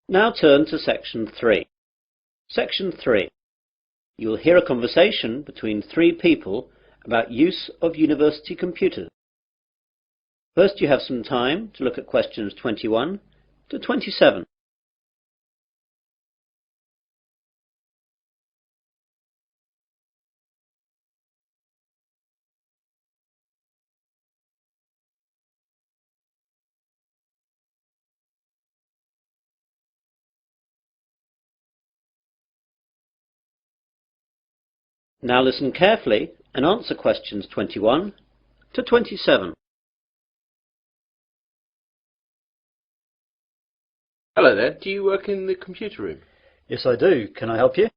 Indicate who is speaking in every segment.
Speaker 1: Now turn to Section 3. Section 3. You will hear a conversation between three people about use of university computers. First, you have some time to look at questions 21 to 27. Now listen carefully and answer questions 21 to 27.
Speaker 2: Hello there, do you work in the computer room?
Speaker 3: Yes, I do. Can I help you?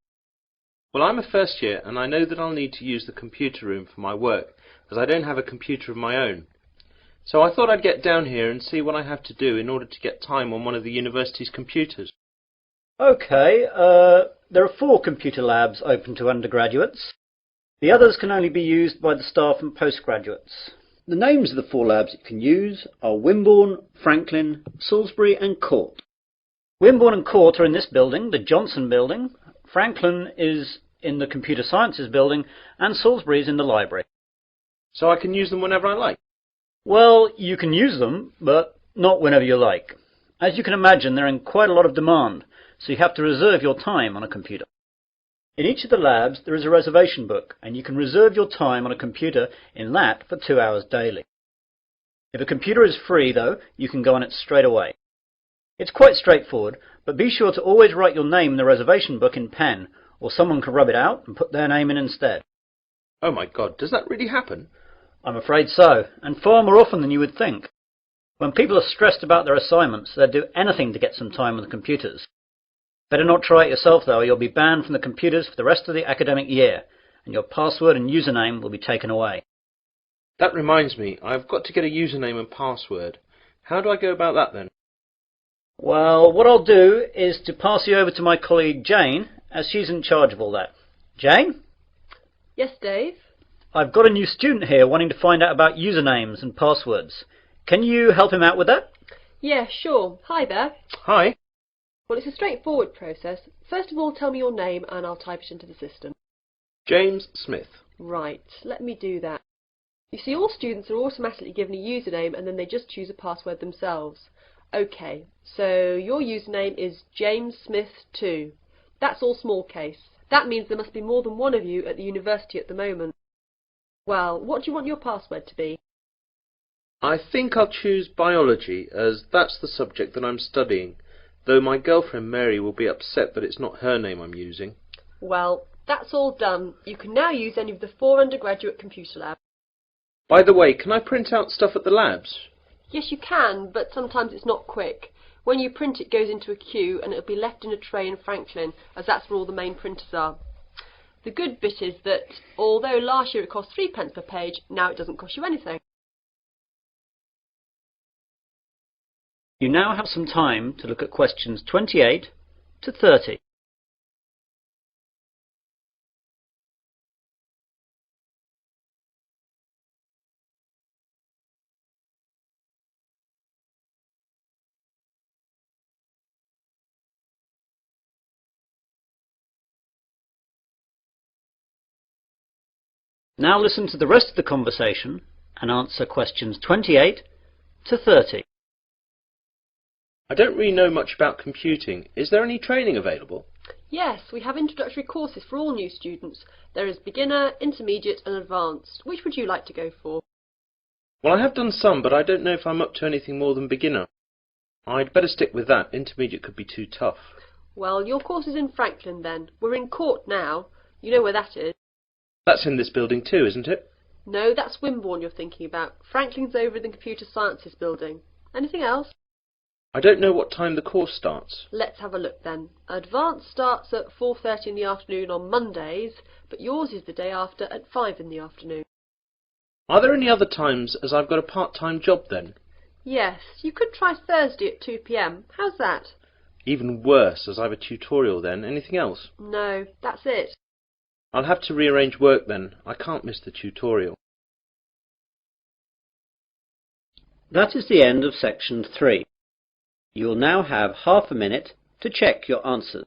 Speaker 2: Well, I'm a first year and I know that I'll need to use the computer room for my work, as I don't have a computer of my own. So I thought I'd get down here and see what I have to do in order to get time on one of the university's computers.
Speaker 3: Okay, there are 4 computer labs open to undergraduates. The others can only be used by the staff and postgraduates.
Speaker 1: The names of the 4 labs you can use are Wimborne, Franklin, Salisbury and Court.
Speaker 3: Wimborne and Court are in this building, the Johnson building. Franklin is in the Computer Sciences building and Salisbury is in the library.
Speaker 2: So I can use them whenever I like?
Speaker 3: Well, you can use them, but not whenever you like. As you can imagine, they're in quite a lot of demand, so you have to reserve your time on a computer. In each of the labs there is a reservation book, and you can reserve your time on a computer in that for 2 hours daily. If a computer is free, though, you can go on it straight away. It's quite straightforward, but be sure to always write your name in the reservation book in pen, or someone can rub it out and put their name in instead.
Speaker 2: Oh my God, does that really happen?
Speaker 3: I'm afraid so, and far more often than you would think. When people are stressed about their assignments, they'll do anything to get some time on the computers. Better not try it yourself, though, or you'll be banned from the computers for the rest of the academic year, and your password and username will be taken away.
Speaker 2: That reminds me, I've got to get a username and password. How do I go about that then?
Speaker 3: Well, what I'll do is to pass you over to my colleague Jane, as she's in charge of all that. Jane?
Speaker 4: Yes, Dave?
Speaker 3: I've got a new student here wanting to find out about usernames and passwords. Can you help him out with that?
Speaker 4: Yeah, sure. Hi there.
Speaker 2: Hi.
Speaker 4: Well, it's a straightforward process. First of all, tell me your name and I'll type it into the system.
Speaker 2: James Smith.
Speaker 4: Right, let me do that. You see, all students are automatically given a username and then they just choose a password themselves. Okay, so your username is JamesSmith2. That's all small case. That means there must be more than one of you at the university at the moment. Well, what do you want your password to be?
Speaker 2: I think I'll choose biology, as that's the subject that I'm studying, though my girlfriend Mary will be upset that it's not her name I'm using.
Speaker 4: Well, that's all done. You can now use any of the 4 undergraduate computer labs.
Speaker 2: By the way, can I print out stuff at the labs?
Speaker 4: Yes, you can, but sometimes it's not quick. When you print, it goes into a queue and it'll be left in a tray in Franklin, as that's where all the main printers are. The good bit is that, although last year it cost 3p per page, now it doesn't cost you anything.
Speaker 3: You now have some time to look at questions 28 to 30. Now listen to the rest of the conversation and answer questions 28 to 30.
Speaker 2: I don't really know much about computing. Is there any training available?
Speaker 4: Yes, we have introductory courses for all new students. There is beginner, intermediate and advanced. Which would you like to go for?
Speaker 2: Well, I have done some, but I don't know if I'm up to anything more than beginner. I'd better stick with that. Intermediate could be too tough.
Speaker 4: Well, your course is in Franklin then. We're in Court now. You know where that is.
Speaker 2: That's in this building too, isn't it?
Speaker 4: No, that's Wimborne you're thinking about. Franklin's over in the Computer Sciences building. Anything else?
Speaker 2: I don't know what time the course starts.
Speaker 4: Let's have a look then. Advanced starts at 4:30 in the afternoon on Mondays, but yours is the day after at 5 in the afternoon.
Speaker 2: Are there any other times, as I've got a part-time job then?
Speaker 4: Yes, you could try Thursday at 2 p.m. How's that?
Speaker 2: Even worse, as I've a tutorial then. Anything else?
Speaker 4: No, that's it.
Speaker 2: I'll have to rearrange work then. I can't miss the tutorial.
Speaker 1: That is the end of Section 3. You will now have half a minute to check your answers.